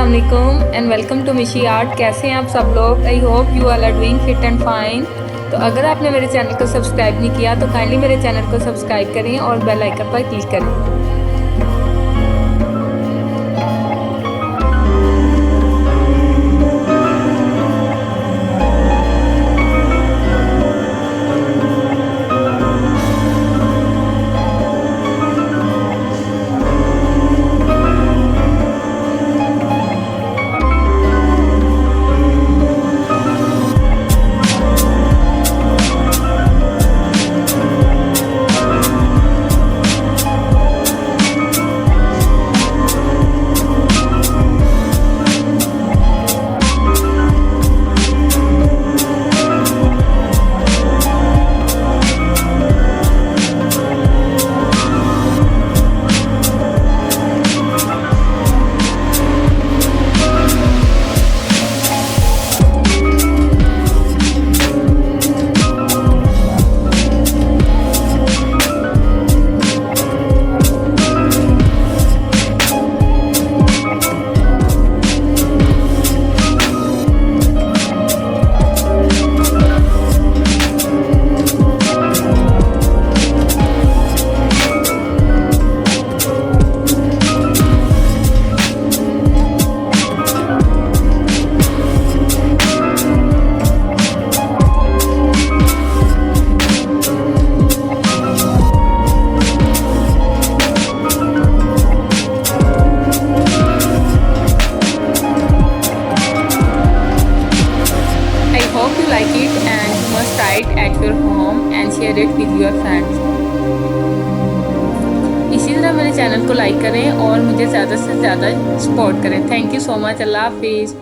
अस्सलामुअलैकुम and welcome to Mishi Art. कैसे हैं आप सब लोग? I hope you all are doing fit and fine. तो अगर आपने मेरे चैनल को सब्सक्राइब नहीं किया तो काइंडली मेरे चैनल को सब्सक्राइब करें और बेल आइकन पर क्लिक करें। Hope you like it and you must try it at your home and share it with your friends. इसी तरह मेरे चैनल को लाइक करें और मुझे ज़्यादा से ज़्यादा सपोर्ट करें। Thank you so much. अल्लाह हाफिज़।